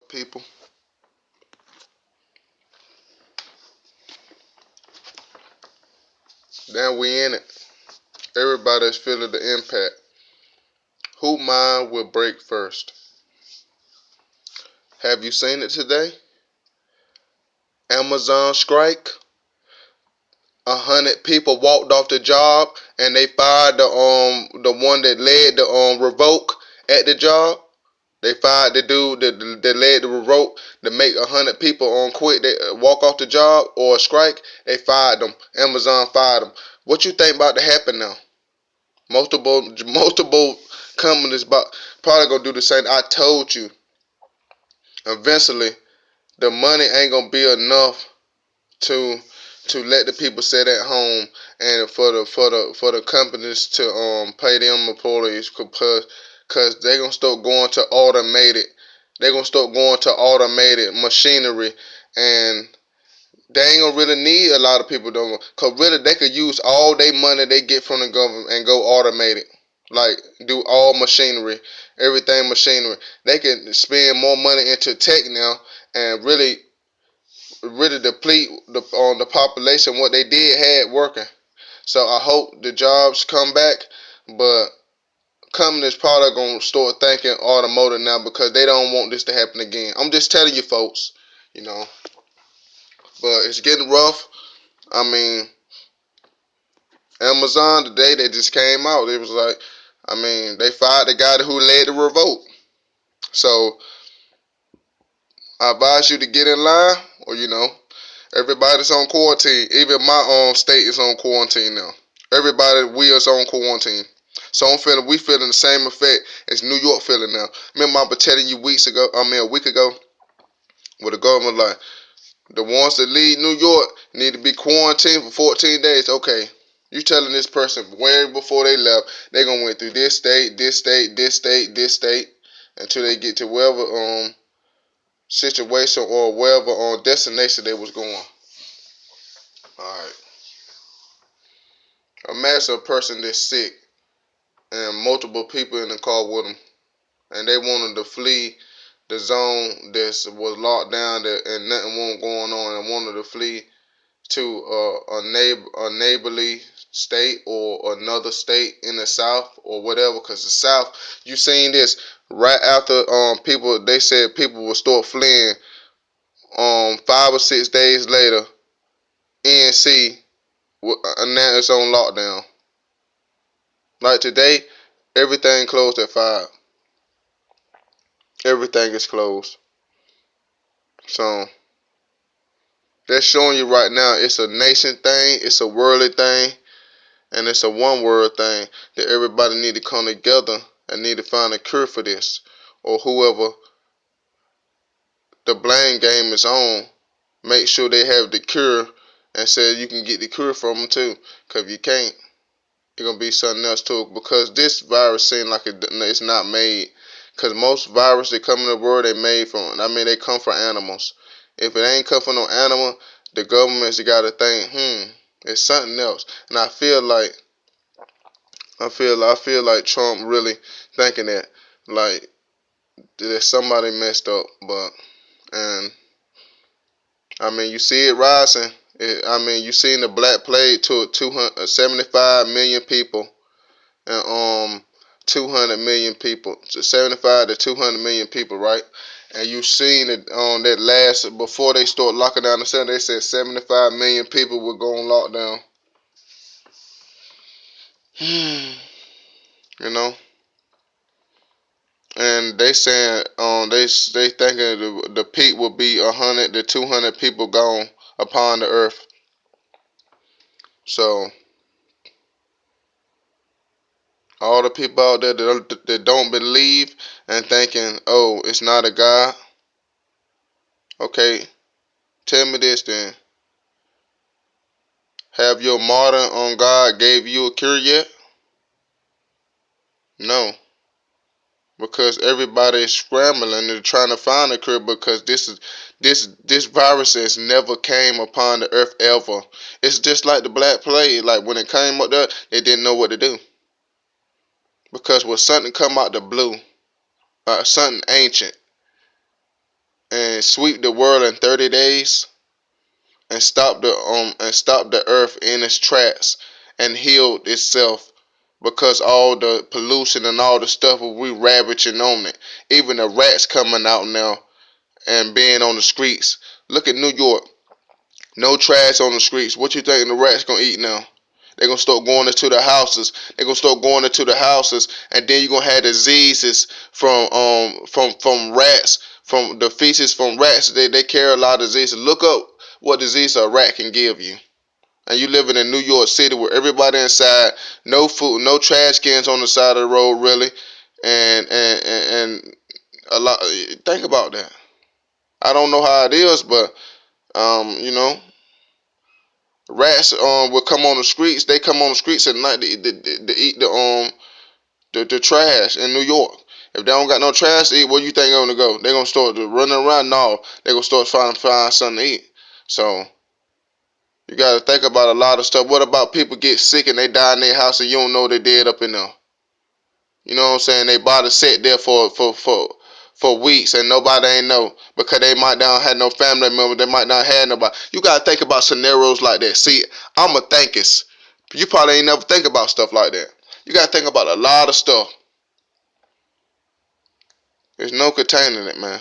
people? Now we in it. Everybody's feeling the impact. Who mind will break first? Have you seen it today? Amazon strike. 100 people walked off the job and they fired the one that led the revoke at the job. They fired the dude that led the revoke to make 100 people quit. They walk off the job or strike. They fired them. Amazon fired them. What you think about to happen now? Multiple companies probably gonna do the same. I told you. Eventually, the money ain't gonna be enough to let the people sit at home and for the companies to pay them employees because they gonna start going to automated. They gonna start going to automated machinery, and they ain't gonna really need a lot of people though. Cause really they could use all their money they get from the government and go automated. Like do all machinery, everything machinery. They can spend more money into tech now and really deplete the population what they did had working. So I hope the jobs come back, but companies probably gonna start thinking automotive now because they don't want this to happen again. I'm just telling you folks, you know. But it's getting rough. I mean, Amazon today they just came out. It was like, I mean, they fired the guy who led the revolt. So I advise you to get in line, or everybody's on quarantine. Even my own state is on quarantine now. We is on quarantine. So we feeling the same effect as New York feeling now. Remember I was telling you a week ago, with the government like, the ones that leave New York need to be quarantined for 14 days. Okay, you telling this person way before they left, they gonna went through this state, this state, this state, this state, until they get to wherever situation or wherever destination they was going. Alright. Imagine a person that's sick and multiple people in the car with them, and they wanted to flee the zone that was locked down and nothing was going on, and wanted to flee to a neighborly state or another state in the south or whatever. Because the south, you seen this right after people, they said people will start fleeing 5 or 6 days later. NC now it's on lockdown. Like today, everything closed at 5. Everything is closed. So that's showing you right now it's a nation thing, it's a worldly thing, and it's a one world thing that everybody need to come together and need to find a cure for this. Or whoever the blame game is on, make sure they have the cure and say you can get the cure from them too. Because if you can't, it's going to be something else too. Because this virus seems like it's not made. Because most viruses that come in the world, they come from animals. If it ain't come from no animal, the government's got to think, it's something else. And I feel like Trump really thinking that, like, that somebody messed up. And I mean, you see it rising. You seen the Black Plague to 275 million people, and 200 million people, 75 to 200 million people, right? And you seen it on that last, before they start locking down the center, they said 75 million people would go on lockdown. You know, and they saying they thinking the peak will be 100 to 200 people gone upon the earth. So all the people out there that don't believe and thinking, oh, it's not a God. Okay, tell me this then. Have your martyr on God gave you a cure yet? No. Because everybody is scrambling and trying to find a cure, because this virus has never came upon the earth ever. It's just like the Black Plague. Like when it came up there, they didn't know what to do. Because when something come out the blue, something ancient, and sweep the world in 30 days and stop the earth in its tracks and heal itself because all the pollution and all the stuff we ravaging on it. Even the rats coming out now and being on the streets. Look at New York. No trash on the streets. What you think the rats gonna eat now? They're gonna start going into the houses. They're gonna start going into the houses, and then you're gonna have diseases from rats, from the feces from rats. They carry a lot of diseases. Look up what disease a rat can give you. And you living in New York City where everybody inside, no food, no trash cans on the side of the road, really, and a lot. Think about that. I don't know how it is, but you know, rats will come on the streets. They come on the streets at night to eat the trash in New York. If they don't got no trash to eat, where you think they're gonna go? They're gonna start running around. No, they're gonna start trying to find something to eat. So you gotta think about a lot of stuff. What about people get sick and they die in their house and you don't know they're dead up in there? You know what I'm saying? They body sit there for weeks and nobody ain't know because they might not have no family member. They might not have nobody. You gotta think about scenarios like that. See, I'm a thinkers. You probably ain't never think about stuff like that. You gotta think about a lot of stuff. There's no containing it, man.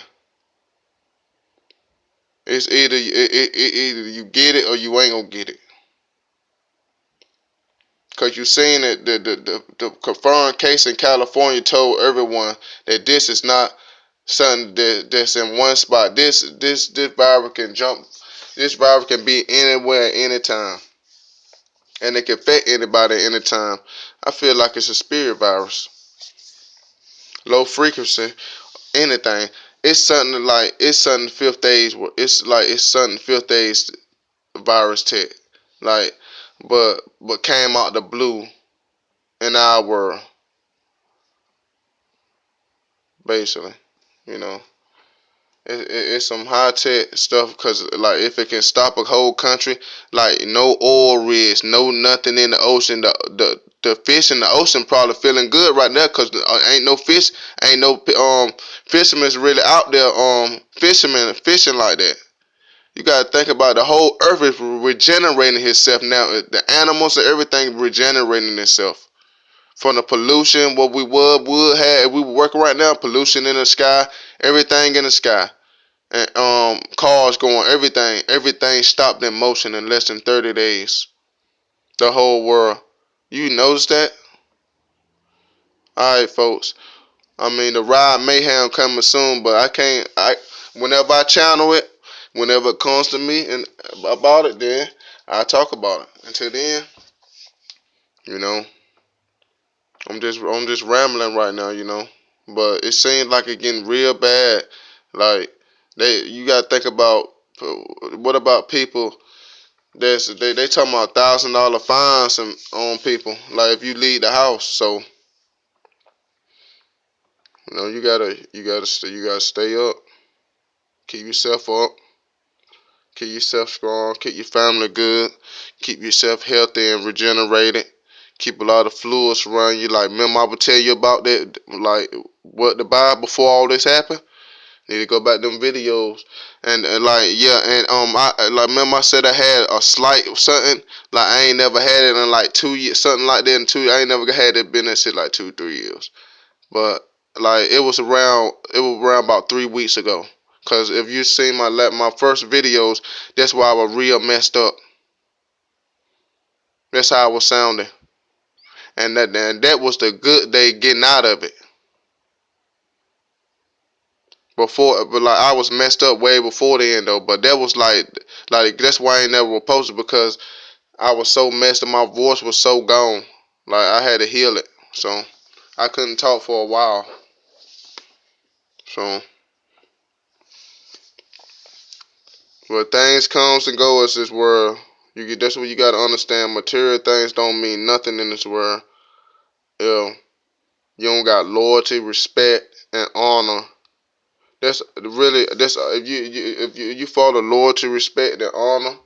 It's either you get it or you ain't gonna get it. Cause you seen it, the confirmed case in California told everyone that this is not something that's in one spot. This virus can jump. This virus can be anywhere, anytime, and it can affect anybody anytime. I feel like it's a spirit virus, low frequency, anything. It's something fifth age. It's something fifth age virus tech, like, but came out the blue in our world, basically. You know, it's some high tech stuff because like if it can stop a whole country, like no oil rigs, no nothing in the ocean. The fish in the ocean probably feeling good right now because ain't no fish, ain't no fishermen's really out there fishing like that. You gotta think about the whole earth is regenerating itself now. The animals and everything regenerating itself. From the pollution, what we would have if we were working right now, pollution in the sky, everything in the sky. And cars going, everything stopped in motion in less than 30 days. The whole world. You notice that? Alright, folks. I mean, the ride mayhem coming soon, but whenever I channel it, whenever it comes to me and about it, then I talk about it. Until then, you know, I'm just rambling right now, you know. But it seems like it's getting real bad. Like you gotta think about what about people they talking about $1,000 fines on people, like if you leave the house. So you know you gotta stay up, keep yourself up, keep yourself strong, keep your family good, keep yourself healthy and regenerated. Keep a lot of fluids around you. Like, remember I would tell you about that, like what to buy before all this happened. Need to go back to them videos and like yeah and I like remember I said I had a slight something like I ain't never had it in like 2 years, something like that in two. I ain't never had it been that shit like 2-3 years, but like it was around about 3 weeks ago. Cause if you seen my first videos, that's why I was real messed up. That's how I was sounding, and that was the good day getting out of it. Before, but like I was messed up way before then though. But that was like that's why I ain't never posted because I was so messed up. My voice was so gone. Like I had to heal it, so I couldn't talk for a while. So, but things comes and goes this world. That's what you gotta understand. Material things don't mean nothing in this world. Yeah, you don't got loyalty, respect, and honor. That's if you follow loyalty, respect, and honor,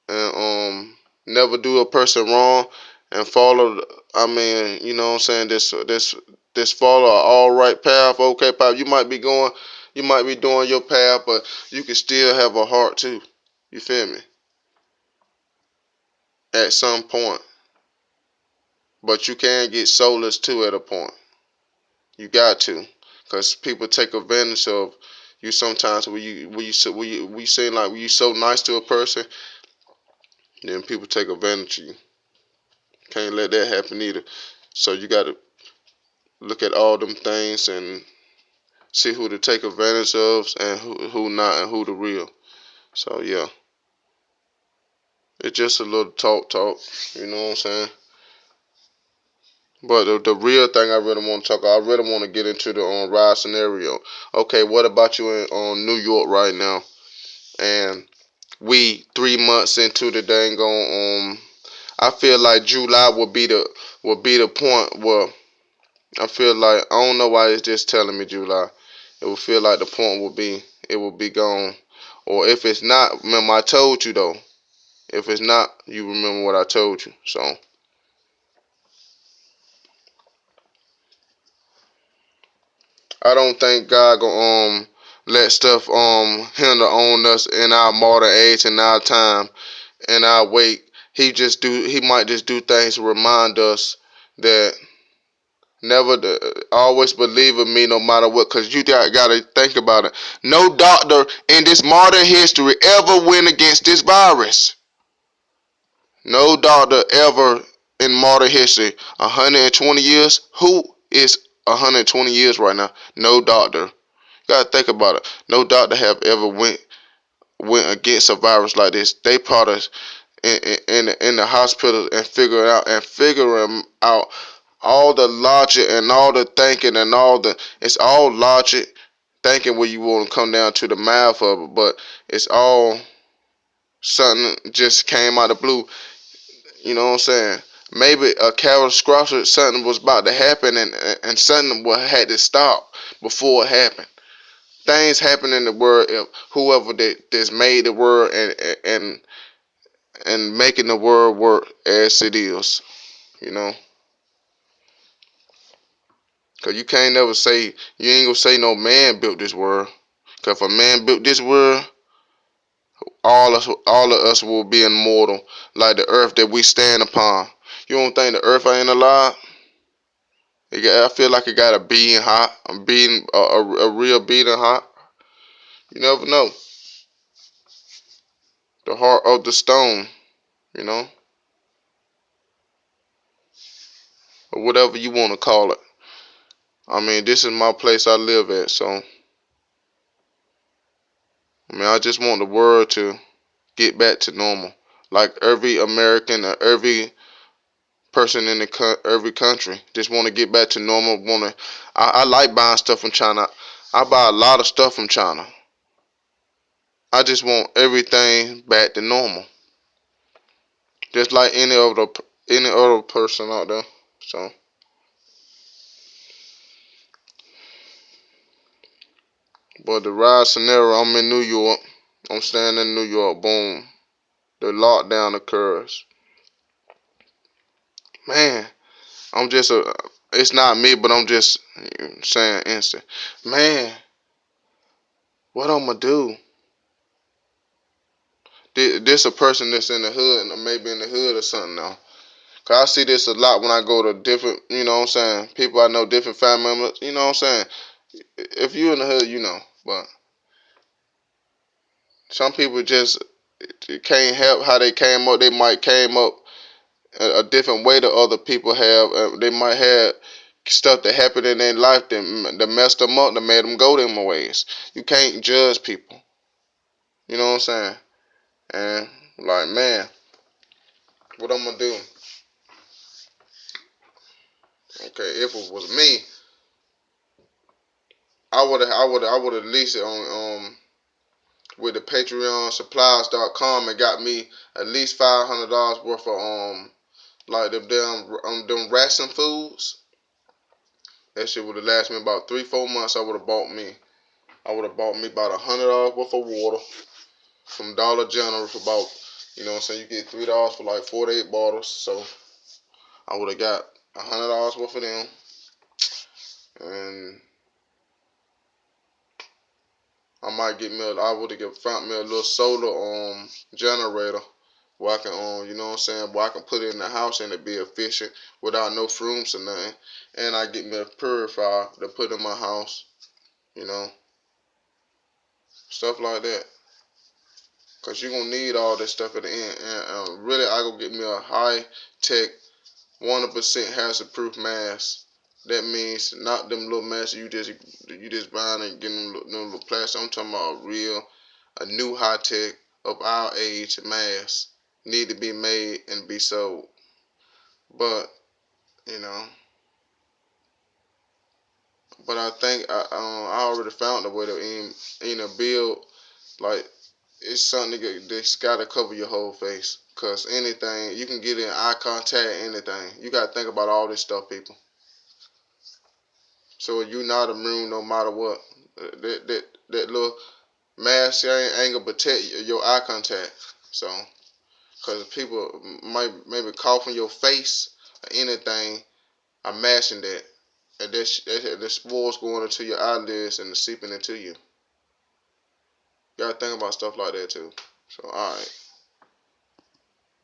and never do a person wrong and follow. I mean, you know what I'm saying, this follow an all right path, okay path. You might be going You might be doing your path, but you can still have a heart too. You feel me? At some point. But you can get soulless too at a point. You got to. Because people take advantage of you sometimes when you seem like when you so nice to a person, then people take advantage of you. Can't let that happen either. So you got to look at all them things and see who to take advantage of and who not and who the real. So yeah, it's just a little talk. You know what I'm saying? But the real thing I really want to talk about, I really want to get into the ride scenario. Okay, what about you in New York right now? And we 3 months into the dang on. I feel like July will be the point where I feel like I don't know why it's just telling me July. It will feel like the point will be gone. Or if it's not, remember I told you though. If it's not, you remember what I told you. So I don't think God gonna let stuff hinder on us in our modern age and our time and our weight. He might just do things to remind us that never always believe in me no matter what, because you gotta think about it. No doctor in this modern history ever went against this virus. No doctor ever in modern history. 120 years? Who is 120 years right now? No doctor. You gotta think about it. No doctor have ever went against a virus like this. They probably in the hospital and figuring out all the logic and all the thinking and it's all logic thinking where you want to come down to the math of it, but it's all something just came out of the blue. You know what I'm saying? Maybe a catastrophic something was about to happen and something had to stop before it happened. Things happen in the world if whoever that's made the world and making the world work as it is, you know. Cause you can't never say you ain't gonna say no man built this world. Cause if a man built this world, all of us will be immortal, like the earth that we stand upon. You don't think the earth ain't alive? I feel like it got a being hot, a real beating hot. You never know. The heart of the stone, you know, or whatever you want to call it. I mean, this is my place I live at, so I mean, I just want the world to get back to normal. Like every American or every person in every country just want to get back to normal. I like buying stuff from China. I buy a lot of stuff from China. I just want everything back to normal, just like any other person out there. So, but the ride scenario, I'm in New York. I'm staying in New York. Boom, the lockdown occurs. Man, I'm just a. It's not me, but I'm just saying instant. Man, what I'm gonna do? This a person that's in the hood, and maybe in the hood or something now. Cause I see this a lot when I go to different, you know what I'm saying, people I know, different family members, you know what I'm saying. If you in the hood, you know, but some people just can't help how they came up. They might came up a different way to other people have. They might have stuff that happened in their life that messed them up, that made them go them ways. You can't judge people. You know what I'm saying? And like, man, what I'm gonna do? Okay, if it was me, I would have leased it on with the Patreon supplies.com and got me at least $500 worth of like them ration foods. That shit would have lasted me about 3-4 months. I would have bought me about $100 worth of water from Dollar General for about, you know what I'm saying, you get $3 for like 48 bottles. So I would have got $100 worth of them, and I might get me I would have found me a little solar generator where I can you know what I'm saying, where I can put it in the house and it be efficient without no fumes or nothing. And I get me a purifier to put in my house, you know, stuff like that. Cause you're gonna need all this stuff at the end. And really, I go get me a high tech 100% hazard proof mask. That means not them little masks you just buying and getting them little plastic. I'm talking about a new high tech of our age mask need to be made and be sold. But you know, but I think I already found a way to build like it's something that's gotta cover your whole face. Cause anything you can get in eye contact, anything. You gotta think about all this stuff, people. So you're not immune no matter what. That little mask ain't gonna protect your eye contact. So, cause people might maybe cough in your face or anything, imagine that. And the spores going into your eyelids and seeping into you. You gotta think about stuff like that too. So, alright.